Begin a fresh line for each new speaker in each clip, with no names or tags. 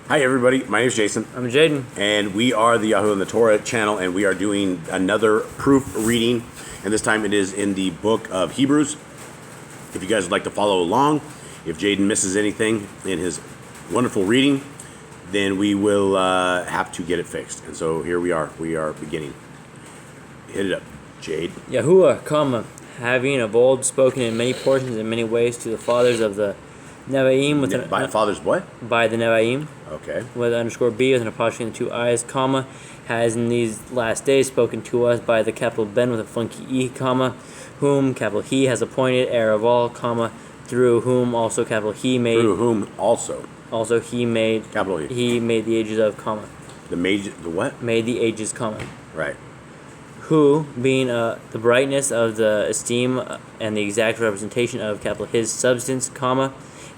Hi everybody, my name is Jason,
I'm Jaden.
and we are the Yahoo and the Torah channel, and we are doing another proof reading, and this time it is in the book of Hebrews. If you guys would like to follow along, if Jaden misses anything in his wonderful reading, then we will have to get it fixed. And so here we are beginning. Hit it up, Jade.
Yahuwah, having of old spoken in many portions and many ways to the fathers of the Nevi'im with
By fathers what?
by the Nevi'im
Okay.
with underscore B with an apostrophe in the two eyes, has in these last days spoken to us by the capital Ben with a funky E, whom capital He has appointed heir of all, through whom also capital He made.
Through whom also.
Also He made.
Capital He.
He made the ages of,
The what?
Made the ages,
Right.
Who, being the brightness of the esteem and the exact representation of capital His substance,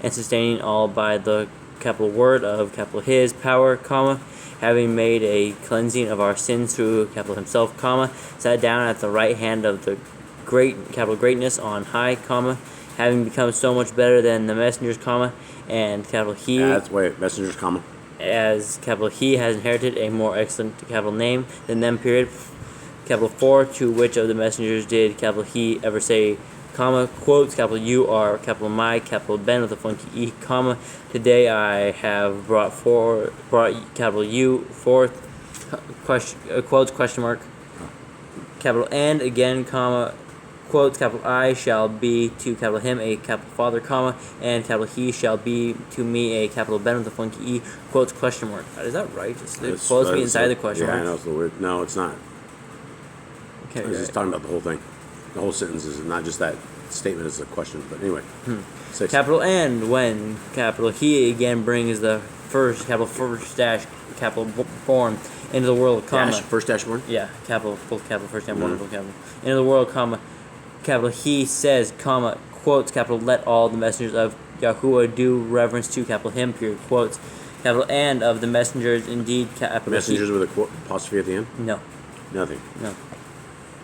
and sustaining all by the capital word of capital His power, having made a cleansing of our sins through capital Himself, sat down at the right hand of the great capital greatness on high, having become so much better than the messengers, and capital He.
Messengers,
As capital He has inherited a more excellent capital name than them, period. Capital 4, to which of the messengers did capital He ever say, quotes, capital You are capital My, capital Ben with a funky E, today I have brought capital You forth, quotes, question mark, capital and again, quotes, capital I shall be to capital Him a capital Father, and capital He shall be to me a capital Ben with a funky E, quotes, question mark. Is that right? The quotes be inside the question mark.
Yeah, I know it's the word. No, it's not.
Okay,
I was just talking about the whole thing. The whole sentence is not just that statement, it's a question. But anyway.
Capital and when capital He again brings the first dash capital born into the world,
First dash born?
Yeah, capital first and born, full capital into the world, capital He says, quotes, capital let all the messengers of Yahuwah do reverence to capital Him, period, quotes, capital and of the messengers indeed, capital
Messengers with a apostrophe at the end?
No.
Nothing.
No.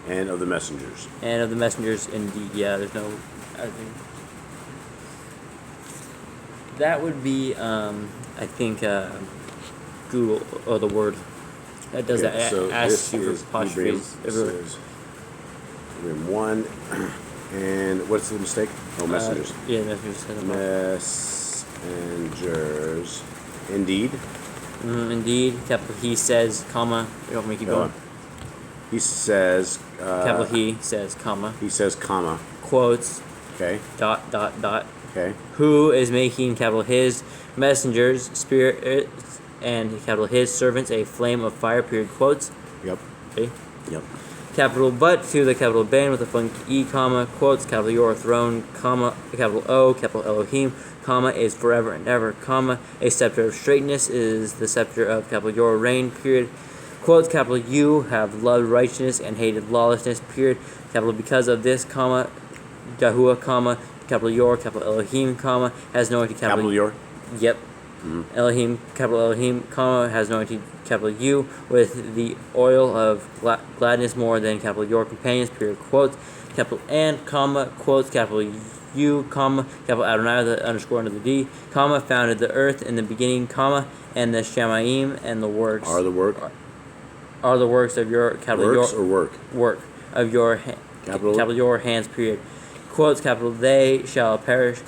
And of the messengers.
And of the messengers indeed, yeah, there's no, I think. That would be, I think, Google, or the word. That does that.
So
Asks you
this
for apostrophes.
is IjourdIM 1. And what's the mistake? Oh, messengers.
Yeah, messengers.
Messengers. Indeed.
Indeed. Capital He says, you want me to keep going?
He says.
Capital He says,
He says,
quotes.
Okay.
Dot.
Okay.
Who is making capital His messengers, spirit, and capital His servants a flame of fire, period, quotes.
Yep.
Okay.
Yep.
Capital but to the capital Ben with a funky E, quotes, capital Your throne, capital O, capital Elohim, is forever and ever, a scepter of straightness is the scepter of capital Your reign, period. Quotes, capital You have loved righteousness and hated lawlessness, period. Capital because of this, Yahuwah, capital Your, capital Elohim, has anointed
Capital Your?
Yep. Elohim, capital Elohim, has anointed capital You with the oil of gladness more than capital Your companions, period, quotes, capital and, quotes, capital You, capital Adonai, the underscore under the D, founded the earth in the beginning, and the Shemaim and the works. Are the works of your, capital
Works
Your.
Or work?
Work. Of your, capital Your hands, period. Quotes, capital They shall perish,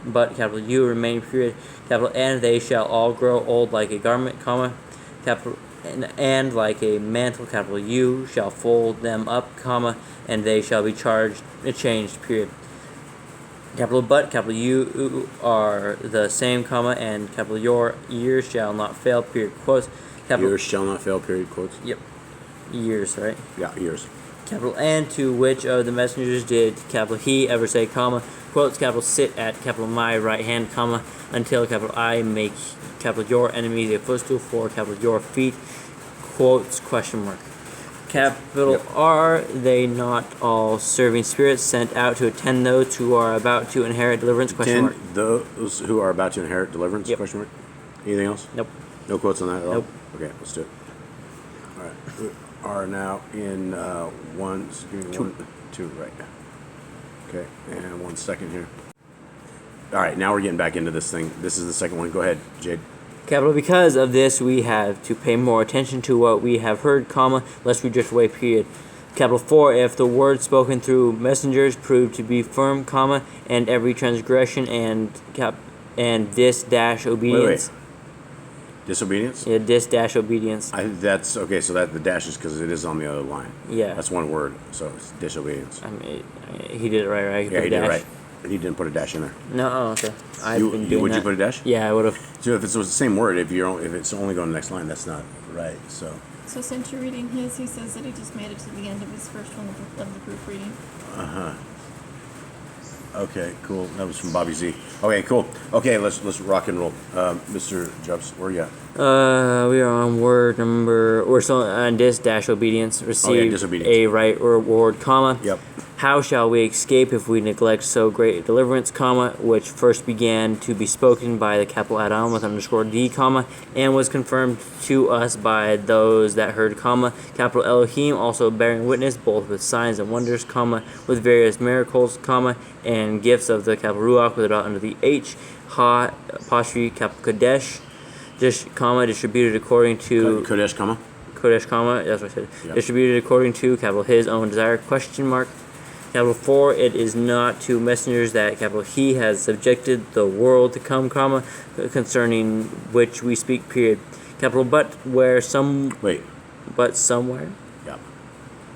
but capital You remain, period. Capital and they shall all grow old like a garment, capital and like a mantle, capital You shall fold them up, and they shall be changed, period. Capital but, capital You are the same, and capital Your years shall not fail, period, quotes. Capital,
years shall not fail, period, quotes.
Yep. Years, right?
Yeah, years.
Capital and to which of the messengers did capital He ever say, quotes, capital sit at capital My right hand, until capital I make capital Your enemies a footstool for capital Your feet, quotes, question mark. Capital
Yep.
Are they not all serving spirits sent out to attend those who are about to inherit deliverance, question mark.
Those who are about to inherit deliverance,
Yep.
question mark. Anything else?
Nope.
No quotes on that at all?
Nope.
Okay, let's do it. All right. We are now in two, right. Okay, and 1 second here. All right, now we're getting back into this thing. This is the second one. Go ahead, Jade.
Capital because of this we have to pay more attention to what we have heard, comma, lest we drift away, period. Capital 4, if the word spoken through messengers prove to be firm, comma, and every transgression and this dash obedience.
Wait. Disobedience?
Yeah, this dash obedience.
That's okay. So that the dash is because it is on the other line.
Yeah.
That's one word. So it's disobedience.
I mean, he did it right?
Yeah, he did it right. And he didn't put a dash in there.
No, oh, okay.
Would you put a dash?
Yeah, I would have.
So if it's the same word, if it's only going to the next line, that's not right. So
since you're reading his, he says that he just made it to the end of his first one of the proofreading.
okay, cool. That was from Bobby Z. Okay, cool. Okay, let's rock and roll. Mr. Jobs, where you at?
We are on word number. We're still on this dash obedience. Receive
disobedience.
a right reward, comma.
Yep.
How shall we escape if we neglect so great a deliverance, comma, which first began to be spoken by the capital Adam with underscore D, comma, and was confirmed to us by those that heard, comma, capital Elohim, also bearing witness both with signs and wonders, comma, with various miracles, comma, and gifts of the capital Ruach with a dot under the H, ha, apostrophe, capital Kadesh, comma, distributed according to
Kodesh, comma.
Kodesh, comma, that's what I said.
Yep.
Distributed according to capital his own desire, question mark. Capital 4, it is not to messengers that capital he has subjected the world to come, comma, concerning which we speak, period. Capital but where some but somewhere.
Yep.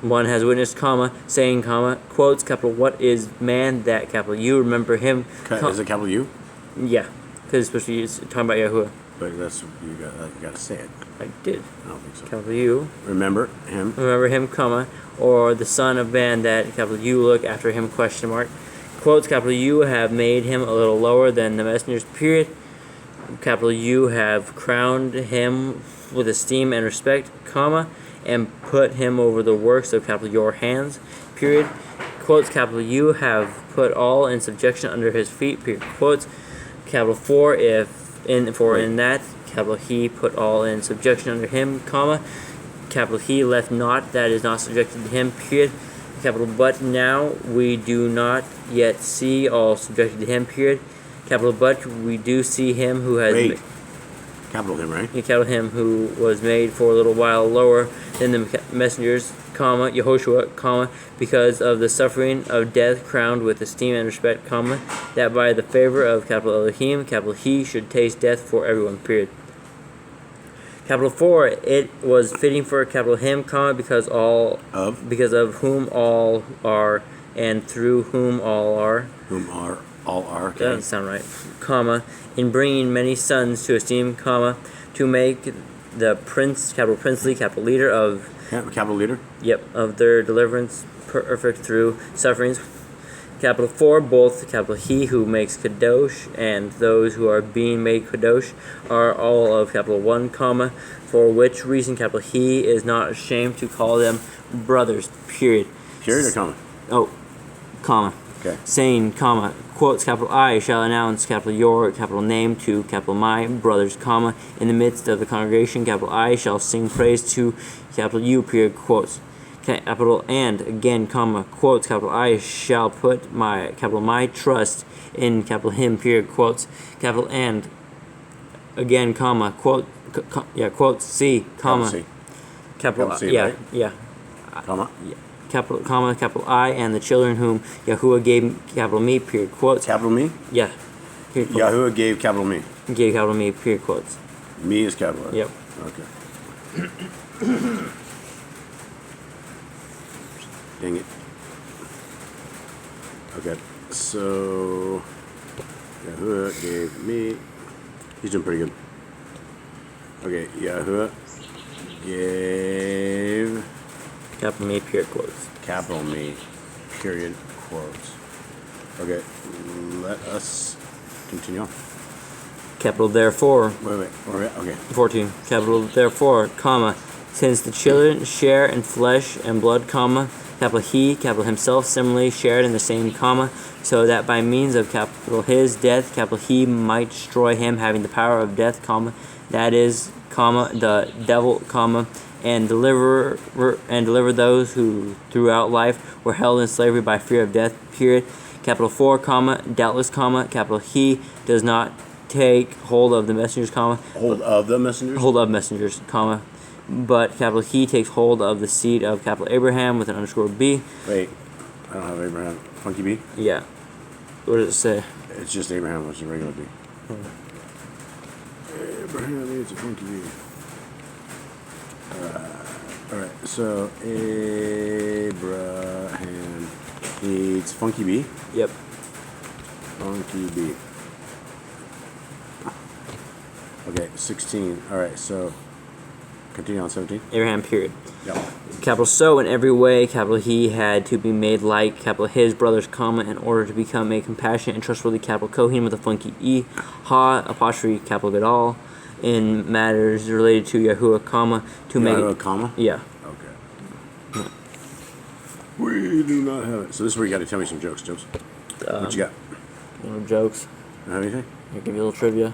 One has witnessed, comma, saying, comma, quotes, capital what is man that capital you remember him.
Is it capital U?
Yeah. Because it's supposed to be talking about Yahuwah.
But that's you got to say it.
I did.
I don't think so.
Capital U.
Remember him.
Remember him, comma, or the son of man that capital you look after him, question mark. Quotes, capital you have made him a little lower than the messengers, period. Capital you have crowned him with esteem and respect, comma, and put him over the works of capital your hands, period. Quotes, capital you have put all in subjection under his feet, period. Quotes, capital 4, in that, capital he put all in subjection under him, comma, capital he left not that is not subjected to him, period. Capital but now we do not yet see all subjected to him, period. Capital but we do see him who has
capital him, right?
Capital him who was made for a little while lower than the messengers, comma, Yehoshua, comma, because of the suffering of death crowned with esteem and respect, comma, that by the favor of capital Elohim, capital he should taste death for everyone, period. Capital 4, it was fitting for capital him, comma, because of whom all are, and through whom all are.
Whom are all are. Okay.
That doesn't sound right. Comma, in bringing many sons to esteem, comma, to make the prince, capital princely, capital leader of.
Capital leader.
Yep, of their deliverance perfect through sufferings. Capital 4, both capital he who makes kadosh and those who are being made kadosh are all of capital 1, comma, for which reason capital he is not ashamed to call them brothers, period.
Period or comma?
Oh, comma.
Okay.
Saying, comma, quotes, capital I shall announce capital your capital name to capital my brothers, comma, in the midst of the congregation, capital I shall sing praise to capital you, period, quotes. Capital and again, comma, quotes, capital I shall put my capital my trust in capital him, period, quotes, capital and again, comma, quote, quotes, C, comma, capital
C,
yeah,
right?
yeah,
comma,
yeah, capital, comma, capital I and the children whom Yahuwah gave capital me, period, quotes,
capital me,
yeah, period, quotes.
Yahuwah gave capital me,
Gave capital me, period, quotes.
Me is capital.
Yep.
Okay. Dang it. Okay, so Yahuwah gave me. He's doing pretty good. Okay, Yahuwah gave
Capital me, period, quotes.
capital me, period, quotes. Okay, let us continue on.
Capital therefore.
Wait. Okay.
14. Capital therefore, comma, since the children share in flesh and blood, comma, capital he, capital himself, similarly shared in the same, comma, so that by means of capital his death, capital he might destroy him, having the power of death, comma, that is, comma, the devil, comma, and deliver those who throughout life were held in slavery by fear of death, period. Capital 4, comma, doubtless, comma, capital he does not take hold of the messengers, comma.
Hold of the messengers?
Hold of messengers, comma. But capital he takes hold of the seed of capital Abraham with an underscore B.
Wait, I don't have Abraham. Funky B?
Yeah. What does it say?
It's just Abraham, which is a regular B. Abraham needs a funky B. Alright, so Abraham needs funky B.
Yep.
Funky B. Okay, 16. Alright, so continue on 17.
Abraham, period.
Yep.
Capital so in every way, capital he had to be made like capital his brothers, comma, in order to become a compassionate and trustworthy capital Kohen with a funky E, ha, apostrophe, capital Gadol, in matters related to Yahuwah, comma, to make
Yahuwah, comma?
Yeah.
Okay. We do not have it. So this is where you got to tell me some jokes, Jokes. What you got?
Little jokes.
You have anything?
I'll give you a little trivia.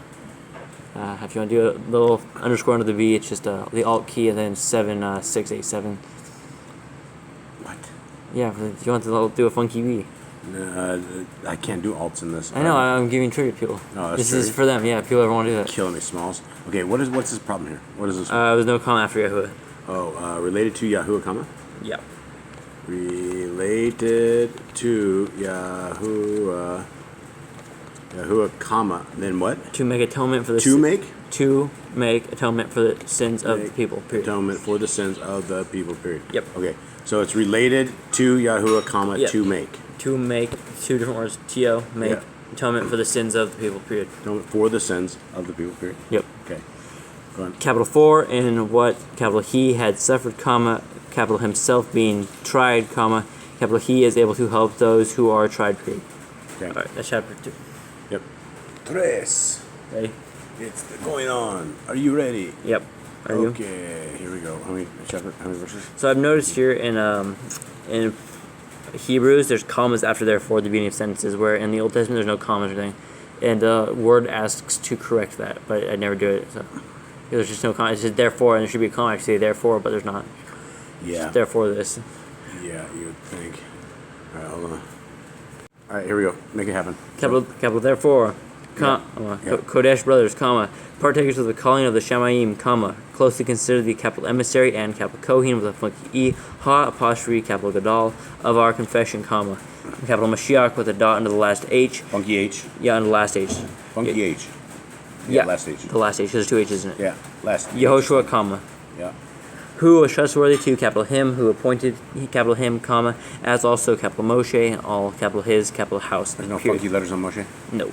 If you want to do a little underscore under the V, it's just the alt key and then 7687.
What?
Yeah, if you want to do a funky V.
I can't do alts in this.
I know, I'm giving trivia to people.
Oh, that's
this
trivia?
is for them, yeah, if people ever want to do that.
Killing me, Smalls. Okay, what's this problem here? What is this?
There's no comma after Yahuwah.
Related to Yahuwah, comma?
Yeah.
Related to Yahuwah, comma. Then what?
To make atonement for the
To make?
To make atonement for the sins of the people, period.
Atonement for the sins of the people, period.
Yep.
Okay, so it's related to Yahuwah, comma,
Yep.
to make.
To make, two different words, T-O, make,
Yeah.
atonement for the sins of the people, period.
Atonement for the sins of the people, period.
Yep.
Okay, go on.
Capital 4, in what capital he had suffered, comma, capital himself being tried, comma, capital he is able to help those who are tried, period.
Okay.
Alright, that's chapter 2.
Yep. Tres.
Ready?
It's going on. Are you ready?
Yep. Are you?
Okay, here we go. How many verses?
So I've noticed here in Hebrews, there's commas after therefore at the beginning of sentences, where in the Old Testament there's no commas or anything. And the word asks to correct that, but I never do it. So there's just no comma. It says therefore, and there should be a comma actually therefore, but there's not.
Yeah.
Just therefore this.
Yeah, you would think. All right, hold on. All right, here we go. Make it happen.
Capital therefore.
Yeah.
Kodesh brothers, comma, partakers of the calling of the Shamayim, comma, closely consider the capital emissary and capital Kohen with a funky E, ha, apostrophe, capital Gadol, of our confession, comma, capital Mashiach with a dot under the last H.
Funky H.
Yeah, under the last H.
Funky H.
Yeah,
last H.
the last H. There's two H's in it.
Yeah, last H.
Yehoshua, comma,
Yeah.
who was trustworthy to capital him, who appointed capital him, comma, as also capital Moshe, and all capital his, capital house.
There's no
period.
funky letters on Moshe?
No.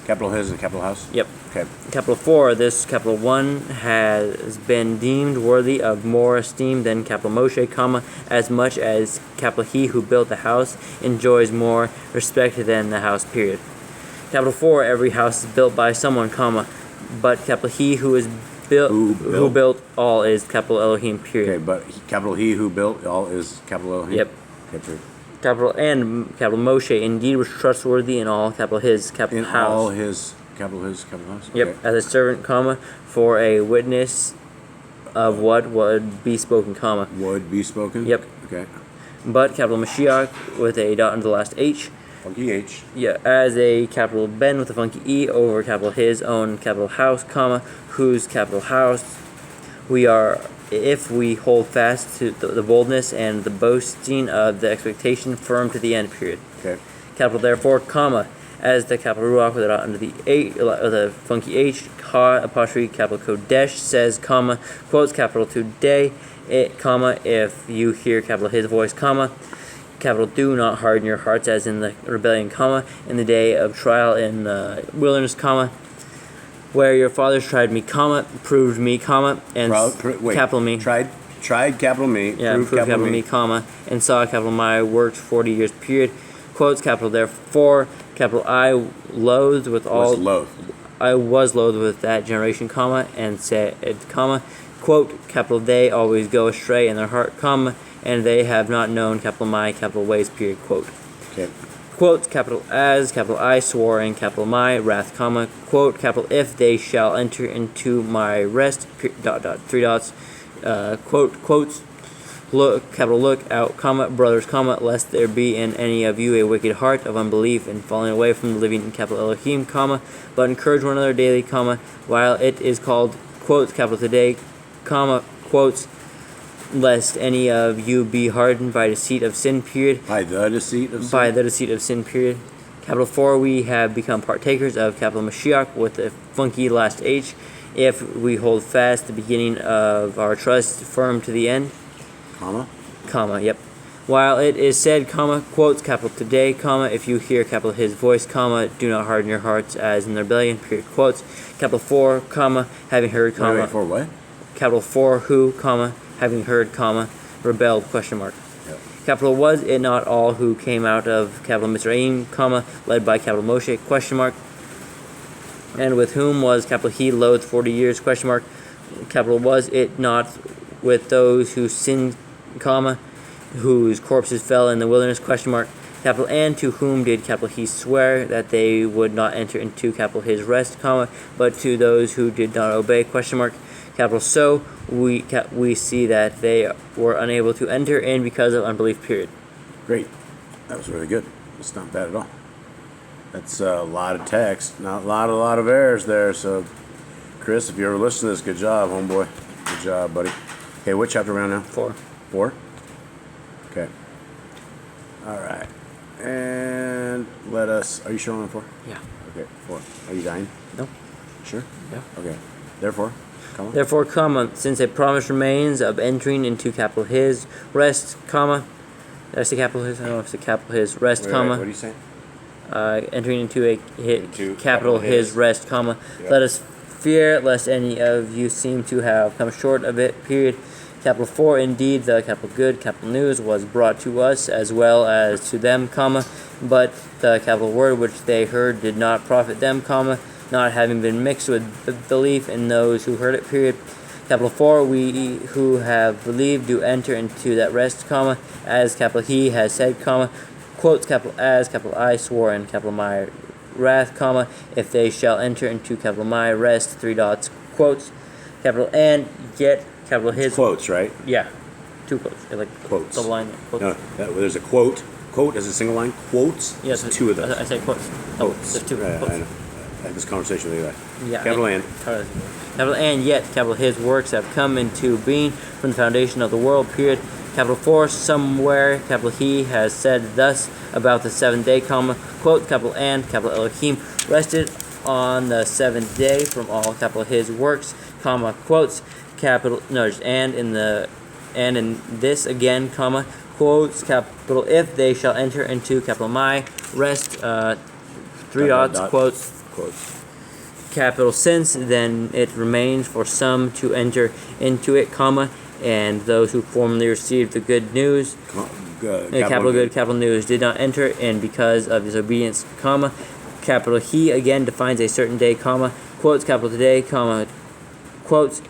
Capital his and capital house?
Yep.
Okay.
Capital 4, this capital 1 has been deemed worthy of more esteem than capital Moshe, comma, as much as capital he who built the house enjoys more respect than the house, period. Capital 4, every house is built by someone, comma, but capital he who is who built all is capital Elohim, period.
Okay, but capital he who built all is capital Elohim?
Yep.
Okay, period.
Capital Moshe indeed was trustworthy in all capital his, capital
In
house.
all his, capital house?
Yep,
Okay.
as a servant, comma, for a witness of what would be spoken, comma.
Would be spoken?
Yep.
Okay.
But capital Mashiach with a dot under the last H.
Funky H.
Yeah, as a capital Ben with a funky E over capital his own capital house, comma, whose capital house we are, if we hold fast to the boldness and the boasting of the expectation firm to the end, period.
Okay.
Capital therefore, comma, as the capital Ruach with a dot under the the funky H, ha, apostrophe, capital Kodesh says, comma, quotes capital today, comma, if you hear capital his voice, comma, capital do not harden your hearts as in the rebellion, comma, in the day of trial in the wilderness, comma, where your fathers tried me, comma, proved me, comma, and capital me.
Tried capital me.
Yeah, proved capital me, comma, and saw capital my works 40 years, period. Quotes capital therefore, capital I loathed with all. I was loathed with that generation, comma, and said, comma, quote, capital they always go astray in their heart, comma, and they have not known capital my capital ways, period, quote.
Okay.
Quote, capital as, capital I swore in capital my wrath, comma, quote, capital if they shall enter into my rest, dot, dot, three dots, quote, quotes, look out, comma, brothers, comma, lest there be in any of you a wicked heart of unbelief and falling away from the living, capital Elohim, comma, but encourage one another daily, comma, while it is called, quotes, capital today, comma, quotes, lest any of you be hardened by deceit of sin, period.
By the deceit of sin.
By the deceit of sin, period. Capital 4, we have become partakers of capital Mashiach with a funky last H, if we hold fast the beginning of our trust firm to the end.
Comma,
Yep. While it is said, comma, quotes, capital today, comma, if you hear, capital his voice, comma, do not harden your hearts as in the rebellion, period, quotes. Capital 4, comma, having heard, comma.
Wait, for what?
Capital 4, who, comma, having heard, comma, rebelled, question mark.
Yep.
Capital, was it not all who came out of capital Mizraim, comma, led by capital Moshe, question mark. And with whom was capital he loathed 40 years, question mark. Capital, was it not with those who sinned, comma, whose corpses fell in the wilderness, question mark. Capital, and to whom did capital he swear that they would not enter into capital his rest, comma, but to those who did not obey, question mark. Capital, so we see that they were unable to enter in because of unbelief, period.
Great. That was really good. It's not bad at all. That's a lot of text, not a lot of errors there. So, Chris, if you ever listen to this, good job, homeboy. Good job, buddy. Okay, what chapter around now?
4.
4? Okay. All right. And let us. Are you sure on 4?
Yeah.
Okay, 4. Are you dying?
No.
Sure?
Yeah.
Okay. Therefore, come on.
Therefore, comma, since a promise remains of entering into capital his rest, comma, did I say capital his? I don't know if it's a capital his rest,
Wait,
comma.
what are you saying?
Entering into
Into
capital his rest, comma.
Yep.
Let us fear lest any of you seem to have come short of it, period. Capital 4, indeed, the capital good, capital news was brought to us as well as to them, comma, but the capital word which they heard did not profit them, comma, not having been mixed with belief in those who heard it, period. Capital 4, we who have believed do enter into that rest, comma, as capital he has said, comma, quotes, capital as, capital I swore, and capital my wrath, comma, if they shall enter into capital my rest, 3 dots, quotes, capital and yet, capital his.
Quotes, right?
Yeah. 2 quotes. They're like
Quotes.
double line. Quotes.
No, there's a quote. Quote as a single line. Quotes.
Yes,
There's 2 of those.
I say quotes. Oh,
Quotes.
there's 2
Yeah,
quotes.
I know. I had this conversation with you.
Yeah.
Capital and.
Capital and yet, capital his works have come into being from the foundation of the world, period. Capital 4, somewhere, capital he has said thus about the 7th day, comma, quote, capital and, capital Elohim, rested on the 7th day from all capital his works, comma, quotes, capital, no, and in this again, comma, quotes, capital, if they shall enter into capital my rest, 3 dots, quotes, capital since, then it remains for some to enter into it, comma, and those who formerly received the good news, capital good, capital news, did not enter in because of disobedience, comma, capital he again defines a certain day, comma, quotes, capital today, comma, quotes,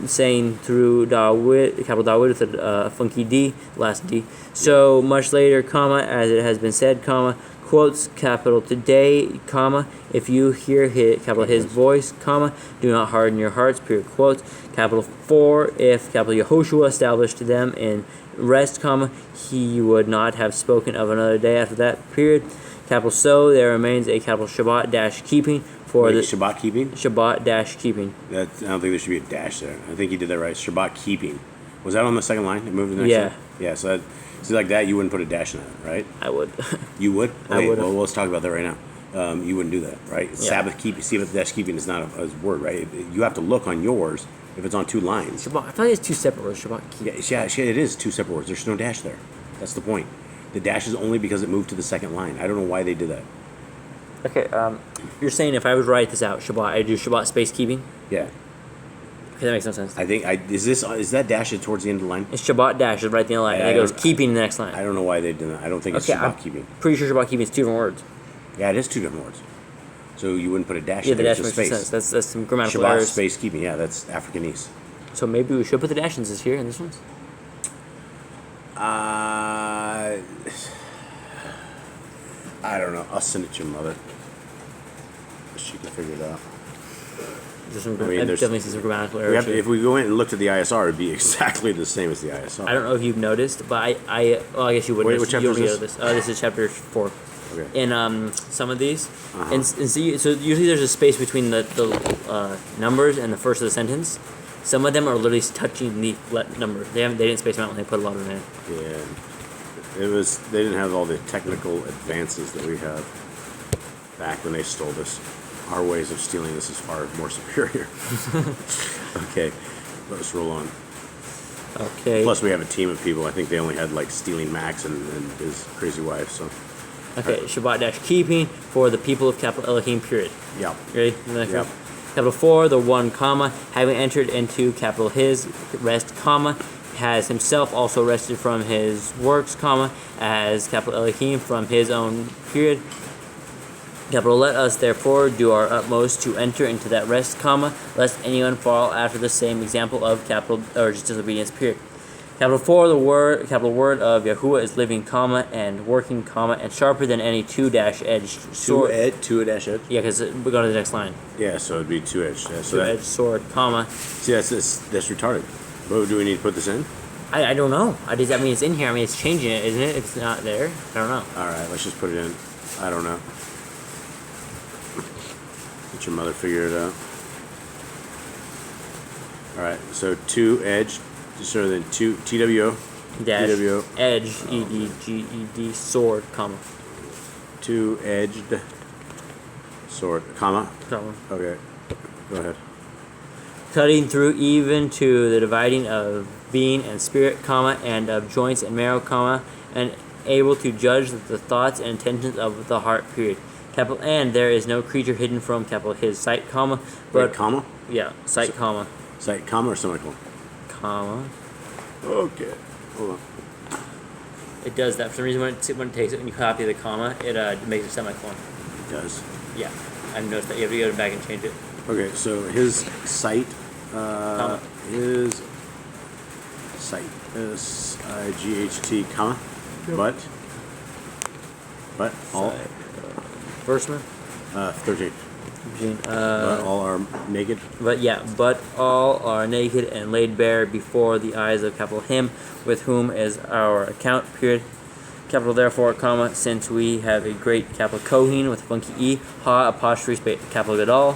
saying through Dawood, capital Dawood with a funky D, last D, so much later, comma, as it has been said, comma, quotes, capital today, comma, if you hear capital his voice, comma, do not harden your hearts, period, quotes, capital 4, if capital Yehoshua established them in rest, comma, he would not have spoken of another day after that, period, capital so, there remains a capital Shabbat dash keeping for the
Shabbat keeping?
Shabbat dash keeping.
I don't think there should be a dash there. I think you did that right. Shabbat keeping. Was that on the second line? It moved to the next line? Yeah, so like that, you wouldn't put a dash in that, right?
I would.
You would?
I would.
Well, let's talk about that right now. You wouldn't do that, right?
Yeah.
Sabbath dash keeping is not a word, right? You have to look on yours if it's on 2 lines.
Shabbat, I thought it's 2 separate words, Shabbat keeping.
Yeah, it is 2 separate words. There's no dash there. That's the point. The dash is only because it moved to the second line. I don't know why they did that.
Okay, you're saying if I would write this out, Shabbat, I do Shabbat space keeping?
Yeah.
Okay, that makes no sense.
I think is that dash towards the end of the line?
It's Shabbat dash is right at the end of the line, and it goes keeping in the next line.
I don't know why they did that. I don't think it's
Okay,
Shabbat
I'm
keeping.
pretty sure Shabbat keeping is 2 different words.
Yeah, it is 2 different words. So you wouldn't put a dash
Yeah,
in
the
there,
dash
it's
makes
just
sense.
space.
That's some grammatical
Shabbat
errors.
space keeping, yeah, that's Africanese.
So maybe we should put the dashes here in this one?
I don't know. I'll send it to your mother. She can figure it out.
There's some,
I mean,
I
there's-
definitely see some grammatical
We
errors.
have to,
here.
if we go in and looked at the ISR, it'd be exactly the same as the ISR.
I don't know if you've noticed, but well, I guess you wouldn't.
Wait,
notice.
what chapter
You
is
only
this?
know this is chapter 4.
Okay.
In some of these,
Uh-huh.
and see, so usually there's a space between the numbers and the first of the sentence. Some of them are literally touching the number. They didn't space them out when they put a lot of them in.
Yeah. They didn't have all the technical advances that we have back when they stole this. Our ways of stealing this is far more superior. Okay, let's roll on.
Okay.
Plus, we have a team of people. I think they only had like Stealing Max and his crazy wife. So,
Okay. Shabbat dash keeping for the people of capital Elohim period.
yeah.
Ready? The next
Yep.
one. Capital 4, the 1 comma, having entered into capital his rest comma, has himself also rested from his works comma, as capital Elohim from his own period. Capital let us therefore do our utmost to enter into that rest comma, lest anyone fall after the same example of capital or just disobedience period. Capital 4, the capital word of Yahuwah is living comma and working comma and sharper than any two-edged sword.
Two-edged edge.
Yeah, because we go to the next line.
Yeah, so it'd be two-edged. Yeah, so
Two-edged sword, comma.
see, that's retarded. But do we need to put this in?
I don't know. I mean, it's in here. I mean, it's changing it, isn't it? If it's not there, I don't know.
All right, let's just put it in. I don't know. Let your mother figure it out. All right, so two-edged, so then TWO,
Dash
TWO,
edge EDGED sword, comma.
two-edged sword, comma.
Comma.
Okay, go ahead.
Cutting through even to the dividing of being and spirit, comma, and of joints and marrow, comma, and able to judge the thoughts and intentions of the heart, period. Capital and there is no creature hidden from capital his sight, comma, but
Wait, comma?
yeah, sight, comma,
Sight, comma or semicolon?
comma.
Okay, hold on.
It does that for some reason when it takes it and you copy the comma, it makes a semicolon.
It does.
Yeah, I've noticed that. You have to go back and change it.
Okay, so his sight,
Comma.
his sight, SIGHT, comma, but all,
Sight, first one.
13.
Gene,
But all are naked.
but all are naked and laid bare before the eyes of capital him, with whom is our account, period. Capital therefore, comma, since we have a great capital Kohen with a funky E, ha apostrophe space capital Gadol,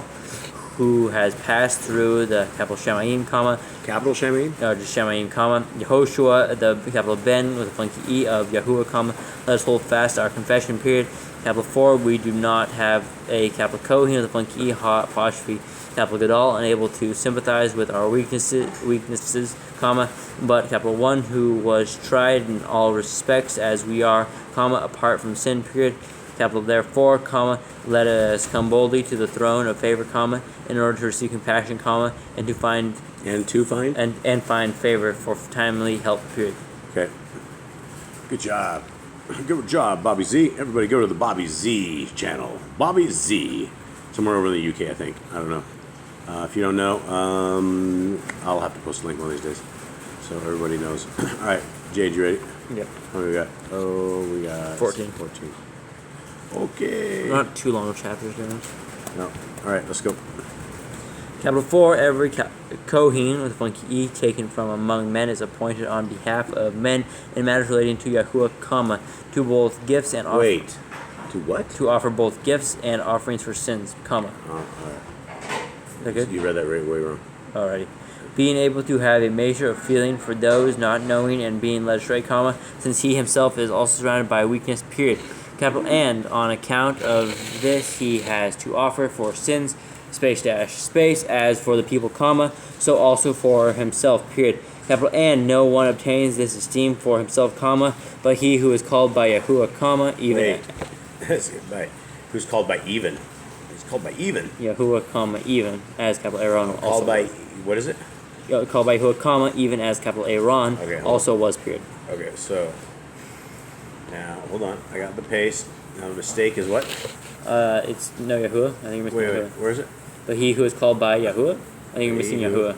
who has passed through the capital Shemaim, comma,
Capital Shamin?
just Shemaim, comma, Yehoshua, the capital Ben with a funky E of Yahuwah, comma, let us hold fast our confession, period. Capital 4, we do not have a capital Kohen with a funky E, ha apostrophe capital Gadol, unable to sympathize with our weaknesses, comma, but capital 1, who was tried in all respects as we are, comma, apart from sin, period. Capital therefore, comma, let us come boldly to the throne of favor, comma, in order to receive compassion, comma, and to find and find favor for timely help, period.
Okay. Good job. Good job, Bobby Z. Everybody go to the Bobby Z channel. Bobby Z. Somewhere over in the UK, I think. I don't know. If you don't know, I'll have to post a link one of these days so everybody knows. All right, Jade, you ready?
Yep.
What do we got? Oh, we got
14.
14. Okay.
Not too long of chapters, guys.
No. All right, let's go.
Capital 4, every Kohen with a funky E taken from among men is appointed on behalf of men in matters relating to Yahuwah, comma, to both gifts and
Wait. To what?
to offer both gifts and offerings for sins, comma.
Oh, all right.
Is that good?
You read that way wrong.
Alrighty. Being able to have a measure of feeling for those not knowing and being led astray, comma, since he himself is also surrounded by weakness, period. Capital and on account of this he has to offer for sins, space dash space, as for the people, comma, so also for himself, period. Capital and no one obtains this esteem for himself, comma, but he who is called by Yahuwah, comma, even
Wait. Who's called by even? He's called by even.
Yahuwah, comma, even as capital Aaron also
Called by,
was.
what is it?
Called by Yahuwah, comma, even as capital Aaron
Okay, hold
also was, period.
Okay, so now hold on. I got the paste. Now the mistake is what?
It's no Yahuwah. I think you're missing
Wait,
Yahuwah.
where is it?
But he who is called by Yahuwah? I think you're missing
He who-
Yahuwah.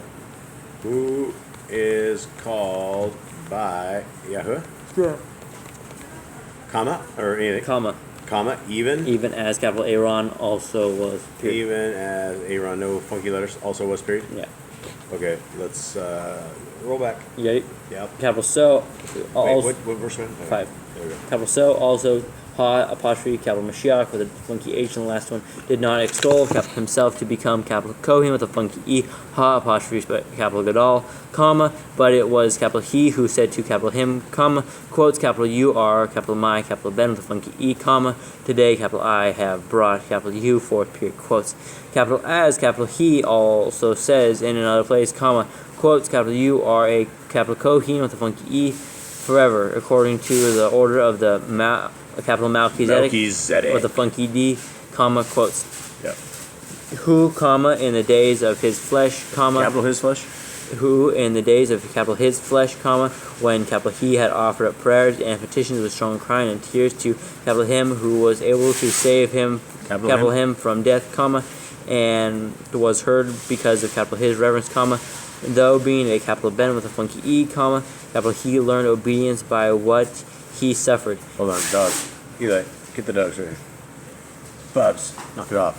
Who is called by Yahweh?
Yeah.
Comma or anything?
Comma.
comma,
even as capital Aaron also was, period.
even as Aaron, no funky letters, also was, period.
Yeah.
Okay, let's roll back.
Yeah.
Yep.
Capital so.
Wait,
Also,
what verse was it? Okay,
5.
there we go.
Capital so also. Ha apostrophe capital Mashiach with a funky H in the last one did not extol capital himself to become capital Kohen with a funky E. Ha apostrophe capital Gadol, comma, but it was capital he who said to capital him, comma, quotes capital you are capital my capital Ben with a funky E, comma, today capital I have brought capital you forth, period, quotes capital as capital he also says in another place, comma, quotes capital you are a capital Kohen with a funky E forever according to the order of the capital Melchizedek with a funky D, comma, quotes.
Yep.
Who, comma, in the days of his flesh, comma.
Capital his flesh?
Who, in the days of capital his flesh, comma, when capital he had offered up prayers and petitions with strong crying and tears to capital him who was able to save him, capital him from death, comma, and was heard because of capital his reverence, comma, though being a capital Ben with a funky E, comma, capital he learned obedience by what he suffered.
Hold on, dog. Eli, get the dogs right here. Bubs, knock it off.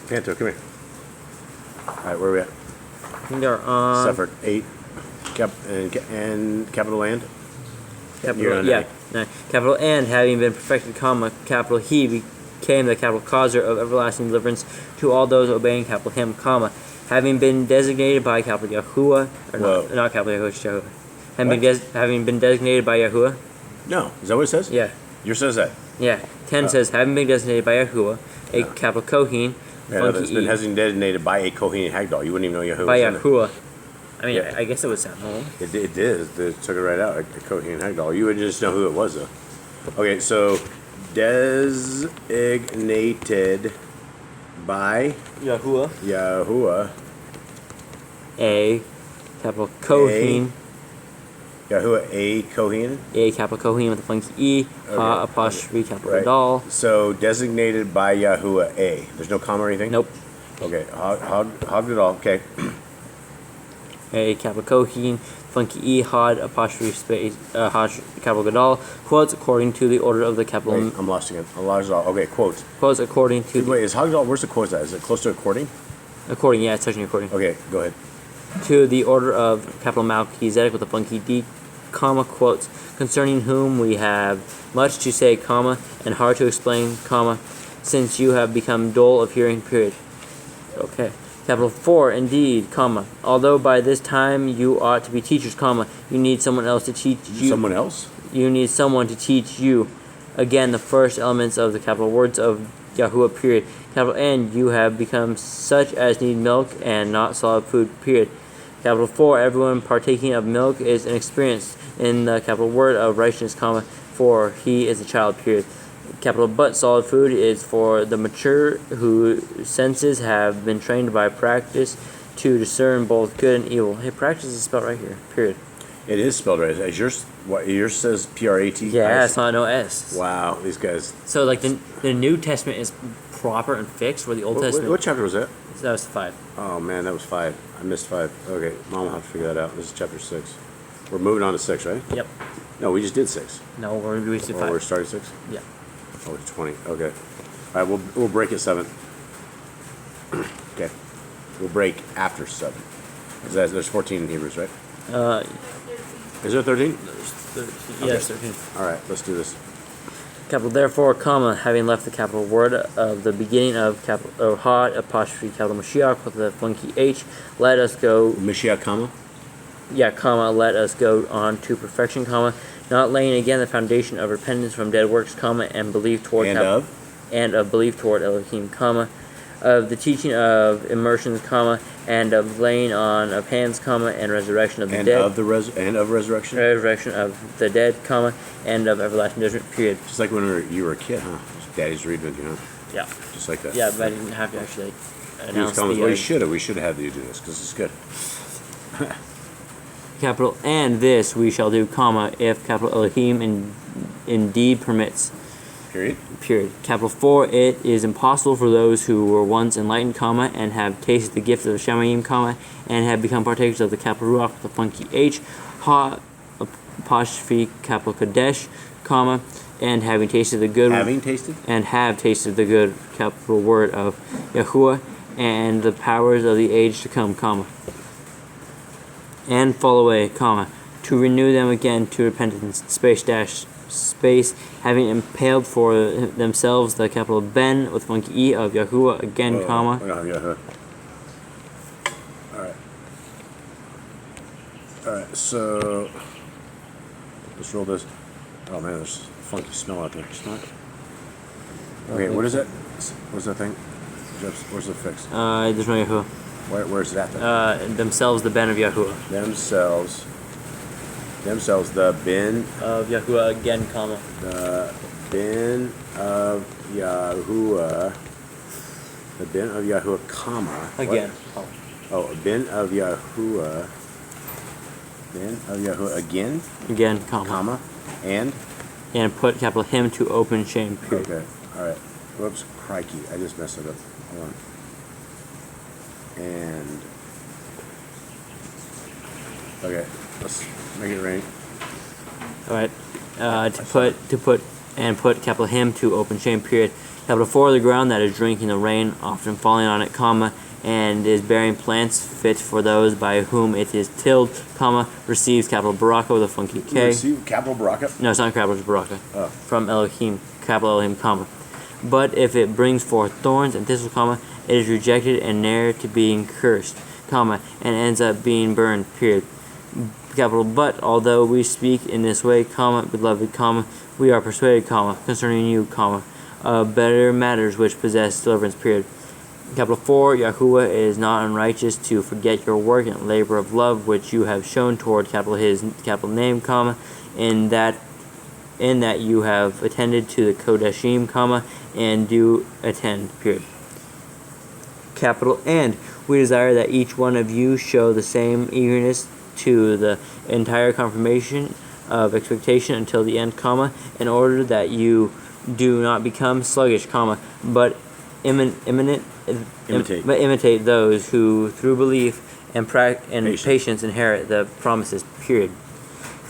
Panto, come here. Alright, where are we at?
They're on.
Suffered 8. And capital land?
Capital, yeah. Capital and having been perfected, comma, capital he became the capital causer of everlasting deliverance to all those obeying capital him, comma, having been designated by capital Yahuwah, or not capital Yahuwah, it's Yahuwah. Having been designated by Yahuwah.
No, is that what it says?
Yeah.
Yours says that.
Yeah. 10 says, having been designated by Yahuwah, a capital Kohen.
Yeah, no, it's been designated by a Kohen Hagdal. You wouldn't even know Yahuwah.
By Yahuwah. I mean,
Yeah.
I guess it would sound normal.
It did. They took it right out. A Kohen Hagdal. You would just know who it was, though. Okay, so designated by Yahuwah.
A capital Kohen.
Yahuwah a Kohen.
A capital Kohen with a funky E. Ha apostrophe capital
Right.
Gadol.
So designated by Yahuwah a. There's no comma or anything?
Nope.
Okay, hogged it all. Okay.
A capital Kohen, funky E, Hod, apostrophe space, Hod, capital Gadol, quotes according to the order of the capital.
Wait, I'm lost again. I lost it all. Okay, quotes.
Quotes according to.
Wait, is Hagdal, where's the quotes at? Is it close to according?
According, yeah, it's touching according.
Okay, go ahead.
To the order of capital Melchizedek with a funky D, comma, quotes, concerning whom we have much to say, comma, and hard to explain, comma, since you have become dull of hearing, period. Okay. Capital 4, indeed, comma, although by this time you ought to be teachers, comma, you need someone else to teach you.
Someone else?
You need someone to teach you. Again, the first elements of the capital words of Yahuwah, period. Capital N, you have become such as need milk and not solid food, period. Capital 4, everyone partaking of milk is inexperienced in the capital word of righteousness, comma, for he is a child, period. Capital but solid food is for the mature whose senses have been trained by practice to discern both good and evil. Hey, practice is spelled right here, period.
It is spelled right. As yours, yours says P-R-A-T?
Yeah, it's not no S.
Wow, these guys.
So, like, the New Testament is proper and fixed, where the Old Testament...
What chapter was that?
That was 5.
Oh, man, that was 5. I missed 5. Okay, Mom will have to figure that out. This is chapter 6. We're moving on to 6, right?
Yep.
No, we just did 6.
No, we did 5.
Oh, we're starting 6?
Yeah.
Oh, it's 20. Okay. All right, we'll break at 7. Okay. We'll break after 7. There's 14 in Hebrews, right? Is there 13?
Yes, 13.
All right, let's do this.
Capital therefore, comma, having left the capital word of the beginning of capital Hod, apostrophe capital Mashiach with the funky H, let us go.
Mashiach, comma?
Yeah, comma, let us go on to perfection, comma, not laying again the foundation of repentance from dead works, comma, and belief toward and of belief toward Elohim, comma, of the teaching of immersions, comma, and of laying on of hands, comma, and resurrection of the dead,
of resurrection,
resurrection of the dead, comma, and of everlasting judgment, period.
Just like when you were a kid, huh? Daddy's reading with you, huh?
Yeah.
Just like that.
Yeah, but I didn't have to actually announce the...
Well, we should have had you do this because it's good.
Capital, and this we shall do, comma, if capital Elohim indeed permits.
Period.
Period. Capital 4, it is impossible for those who were once enlightened, comma, and have tasted the gift of the Shemaim, comma, and have become partakers of the capital Ruach with the funky H, Ha, apostrophe, capital Kadesh, comma, and having tasted the good
Having tasted?
and have tasted the good capital word of Yahuwah and the powers of the age to come, comma, and fall away, comma, to renew them again to repentance, space, having impaled for themselves the capital Ben with funky E of Yahuwah again, comma.
Alright, so let's roll this. Oh man, there's a funky smell out there. Smell it? Okay, what is it? What's that thing? Where's the fix?
There's no Yahuwah.
Where's that thing?
Themselves the Ben of Yahuwah.
Themselves, the bin
Of Yahuwah again, comma.
The bin of Yahuwah. The bin of Yahuwah, comma.
Again.
What? Oh, a bin of Yahuwah. Bin of Yahuwah again?
Again, comma.
Comma. And?
And put capital him to open shame, period.
Okay. Alright. Whoops. Crikey. I just messed it up. Hold on. And. Okay. Let's make it rain.
Alright. To put capital him to open shame, period. Capital 4, the ground that is drinking the rain, often falling on it, comma, and is bearing plants fit for those by whom it is tilled, comma, receives capital Baraka with a funky K.
Receive capital Baraka?
No, it's not capital, it's Baraka.
Oh.
From Elohim, capital Elohim, comma. But if it brings forth thorns and thistles, comma, it is rejected and ne'er to being cursed, comma, and ends up being burned, period. Capital But, although we speak in this way, comma, beloved, comma, we are persuaded, comma, concerning you, comma, better matters which possess deliverance, period. Capital 4, Yahuwah is not unrighteous to forget your work and labor of love which you have shown toward capital his capital name, comma, in that you have attended to the Kodashim, comma, and do attend, period. Capital And we desire that each one of you show the same eagerness to the entire confirmation of expectation until the end, comma, in order that you do not become sluggish, comma, but imitate those who through belief and patience inherit the promises, period.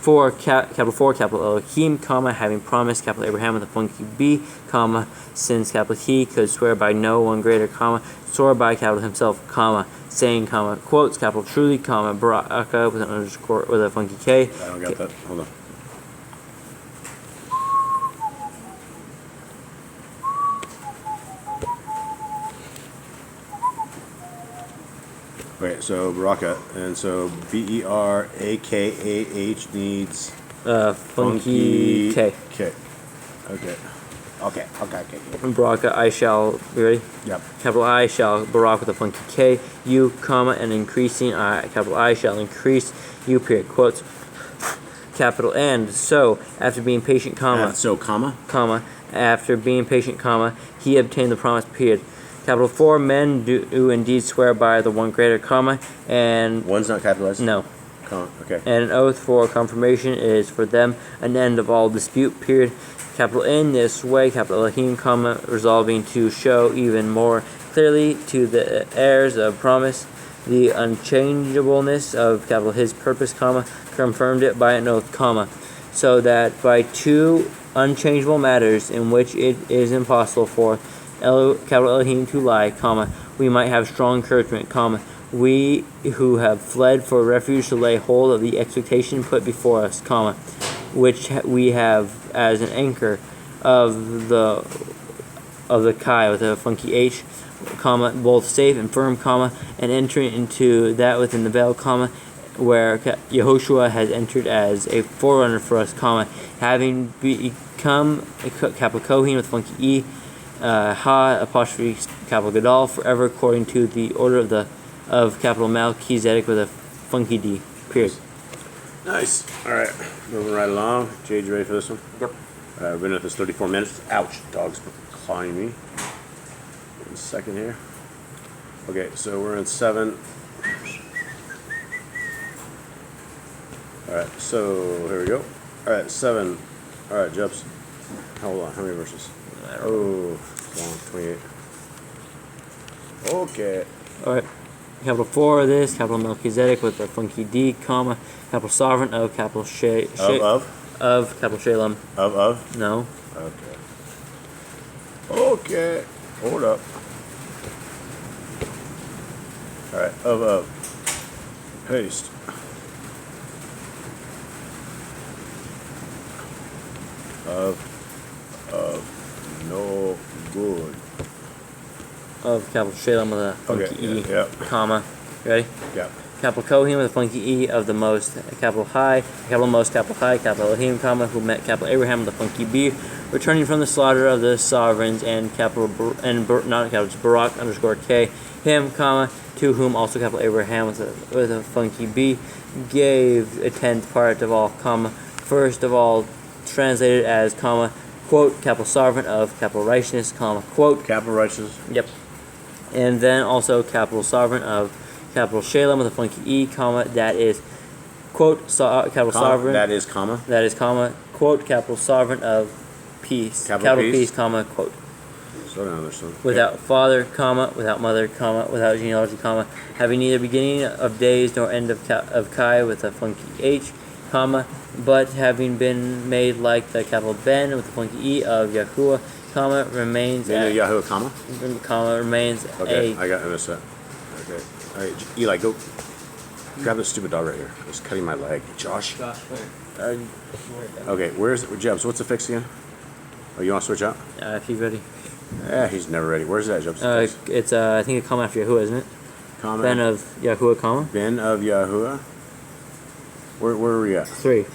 Capital 4, capital Elohim, comma, having promised capital Abraham with a funky B, comma, since capital he could swear by no one greater, comma, swore by capital himself, comma, saying, comma, quotes, capital truly, comma, Baraka with an underscore with a funky K.
I don't got that. Hold on. Okay, so Baraka, and so Berakah needs
Funky K.
K. Okay.
Baraka, I shall, you ready?
Yep.
Capital I shall Barak with a funky K, you, comma, and increasing I, capital I shall increase you, period, quotes. Capital N, so, after being patient, comma, comma, after being patient, comma, he obtained the promise, period. Capital 4, men do indeed swear by the one greater, comma, and...
One's not capitalized?
No.
Comma, okay.
And an oath for confirmation is for them an end of all dispute, period. Capital In this way, capital Elohim, comma, resolving to show even more clearly to the heirs of promise the unchangeableness of capital His purpose, comma, confirmed it by an oath, comma, so that by two unchangeable matters in which it is impossible for capital Elohim to lie, comma, we might have strong encouragement, comma, we who have fled for refuge to lay hold of the expectation put before us, comma, which we have as an anchor of the Kai with a funky H, comma, both safe and firm, comma, and entering into that within the veil, comma, where Yehoshua has entered as a forerunner for us, comma, having become a capital Kohen with funky E, Ha apostrophe capital Gadol, forever according to the order of capital Melchizedek with a funky D, period.
Nice. All right, moving right along. Jade, you ready for this one?
Yep.
We've been at this 34 minutes. Ouch, dog's clawing me. One second here. Okay, so we're in 7. All right, so here we go. All right, 7. All right, Jeps. Hold on, how many verses? Oh, long, 28. Okay.
All right. Capital 4 of this, capital Melchizedek with a funky D, comma, capital sovereign of capital of capital Shalem.
Of?
No.
Okay. Okay. Hold up. Alright, of. Paste. Of. No good.
Of capital Shalem with a funky
Okay,
E,
yeah.
comma. Ready?
Yeah.
Capital Kohen with a funky E of the most, capital high, capital Elohim, comma, who met capital Abraham with a funky B, returning from the slaughter of the sovereigns, and not capital, just Barak underscore K, him, comma, to whom also capital Abraham with a funky B, gave a tenth part of all, comma, first of all, translated as, comma, quote, capital sovereign of capital righteousness, comma, quote.
Capital righteousness.
Yep. And then also capital sovereign of capital Shalem with a funky E, comma, that is, quote, capital sovereign.
That is comma.
That is, comma, quote, capital sovereign of peace.
Capital
Peace, comma, quote.
Slow down this one.
Without father, comma, without mother, comma, without genealogy, comma, having neither beginning of days nor end of Kai with a funky H, comma, but having been made like the capital Ben with the funky E of Yahuwah, comma, remains
Yahoo, comma?
Comma, remains
Okay,
a...
I got this. Okay. Alright, Eli, go grab this stupid dog right here. It's cutting my leg. Josh? Okay, where's Jebs? What's the fix again? Oh, you want to switch out?
if he's ready.
He's never ready. Where's that, Jebs?
It's, I think a comma after Yahuwah, isn't it?
Comma.
Ben of Yahuwah, comma.
Ben of Yahuwah? Where are we at?
3.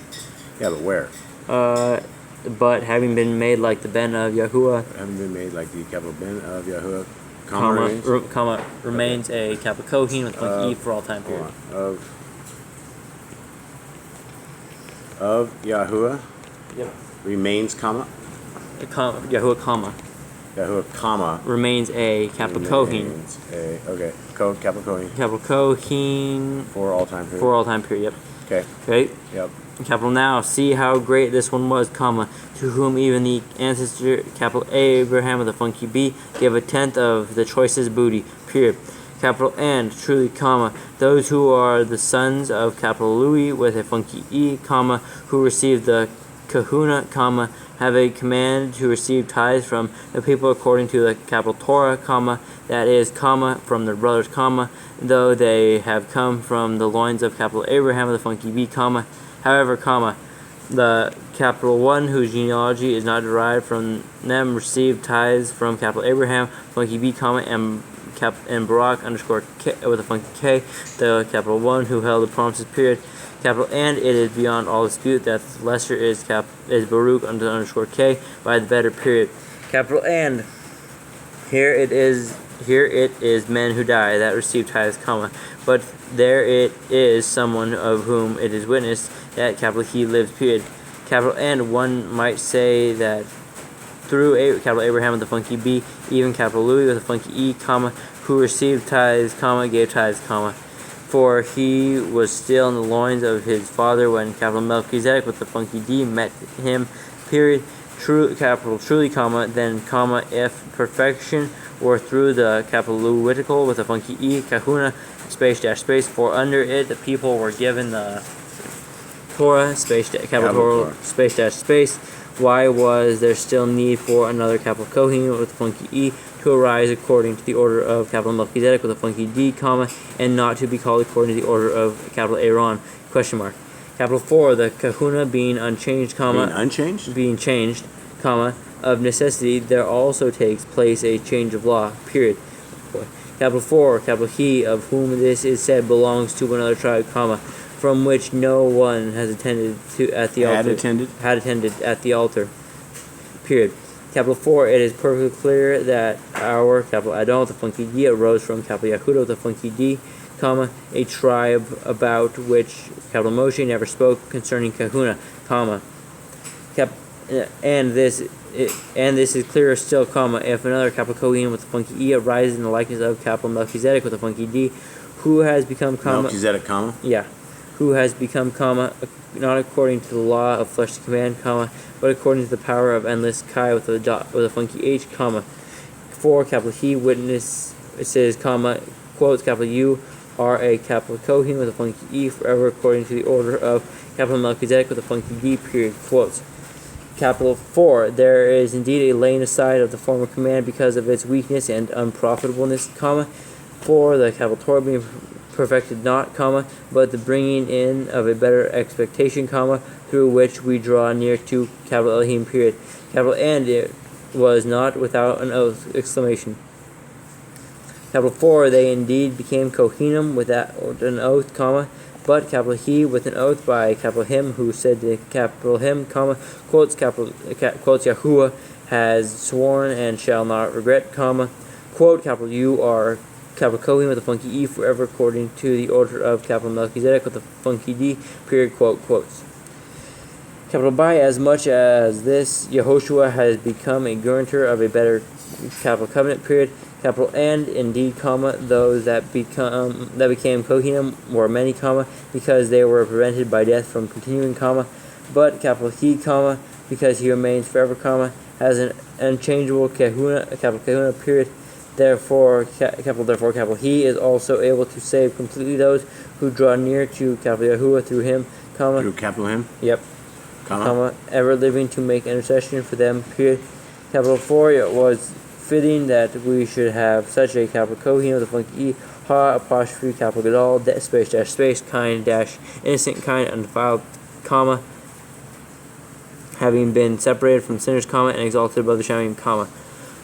Yeah, but where?
But having been made like the Ben of Yahuwah,
Haven't been made like the capital Ben of Yahuwah. Comma
remains a capital Kohen with funky E for all time period.
Of Yahuwah.
Yep.
Remains, comma.
Yahuwah, comma.
Yahuwah, comma.
Remains a capital Kohen.
Remains a, okay. Capital Kohen.
Capital Kohen
For all time period.
for all time period. Yep.
Okay.
Right?
Yep.
Capital now, see how great this one was, comma, to whom even the ancestor, capital Abraham with a funky B, gave a tenth of the choicest booty, period. Capital and, truly, comma, those who are the sons of capital Louis with a funky E, comma, who received the kahuna, comma, have a command to receive tithes from the people according to the capital Torah, comma, that is, comma, from their brothers, comma, though they have come from the loins of capital Abraham with a funky B, comma. However, comma, the capital one whose genealogy is not derived from them received tithes from capital Abraham, funky B, comma, and Barak underscore K with a funky K, the capital one who held the promises, period. Capital and it is beyond all dispute that the lesser is Baruch underscore K by the better, period. Capital and here it is men who die that receive tithes, comma, but there it is someone of whom it is witnessed that capital he lives, period. Capital and one might say that through capital Abraham with the funky B, even capital Louis with a funky E, comma, who received tithes, comma, gave tithes, comma, for he was still in the loins of his father when capital Melchizedek with the funky D met him, period. Truly, comma, then, comma, if perfection were through the capital Levitical with a funky E, kahuna, space dash space, for under it the people were given the Torah, capital Torah, space dash space. Why was there still need for another capital Kohen with a funky E to arise according to the order of capital Melchizedek with a funky D, comma, and not to be called according to the order of capital Aaron, question mark. Capital 4, the kahuna being unchanged, comma, being changed, comma, of necessity, there also takes place a change of law, period. Capital 4, capital he, of whom this is said belongs to another tribe, comma, from which no one has attended at the altar, period. Capital 4, it is perfectly clear that our capital Adon, the funky D, arose from capital Yahudah, the funky D, comma, a tribe about which capital Moshe never spoke concerning kahuna, comma, and this is clearer still, comma, if another capital Kohen with a funky E arises in the likeness of capital Melchizedek with a funky D, who has become, comma,
Melchizedek, comma,
yeah, who has become, comma, not according to the law of fleshly command, comma, but according to the power of endless Chi with a funky H, comma. 4, capital he witnesses, comma, quotes, capital you are a capital Kohen with a funky E forever according to the order of capital Melchizedek with a funky D, period, quotes. Capital 4, there is indeed a laying aside of the former command because of its weakness and unprofitableness, comma. 4, the capital Torah being perfected not, comma, but the bringing in of a better expectation, comma, through which we draw near to capital Elohim, period. Capital and it was not without an oath, exclamation. Capital 4, they indeed became Kohanim without an oath, comma, but capital he with an oath by capital him who said to capital him, comma, quotes Yahuwah has sworn and shall not regret, comma, quote capital you are capital Kohen with a funky E forever according to the order of capital Melchizedek with a funky D, period, quote, quotes. Capital by as much as this Yehoshua has become a guarantor of a better capital covenant, period. Capital and indeed, comma, those that became Kohanim were many, comma, because they were prevented by death from continuing, comma, but capital he, comma, because he remains forever, comma, has an unchangeable kahuna, capital kahuna, period. Therefore, capital he is also able to save completely those who draw near to capital Yahuwah through him, comma,
Through capital him?
Yep. Comma, ever living to make intercession for them, period. Capital 4, it was fitting that we should have such a capital Kohen with a funky E, ha, apostrophe, capital Gadol, space, dash, space, kind, dash, innocent, kind, undefiled, comma, having been separated from sinners, comma, and exalted above the Shamim, comma,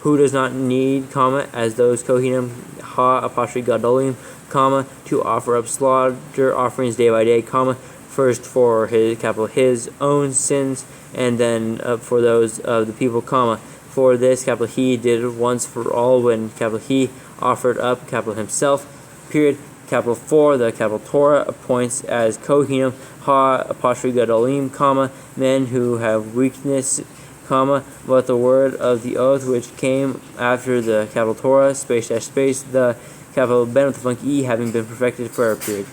who does not need, comma, as those Kohanim, ha, apostrophe, Gadolim, comma, to offer up slaughter offerings day by day, comma, first for his, capital his own sins, and then for those of the people, comma, for this, capital he did once for all when capital he offered up capital himself, period. Capital 4, the capital Torah appoints as Kohanim, ha, apostrophe Gadolim, comma, men who have weakness, comma, but the word of the oath which came after the capital Torah, space, dash, space, the capital Ben with the funky E having been perfected for a period.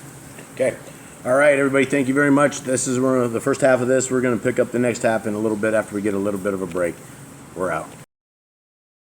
Okay. All right, everybody, thank you very much. This is the first half of this. We're going to pick up the next half in a little bit after we get a little bit of a break. We're out.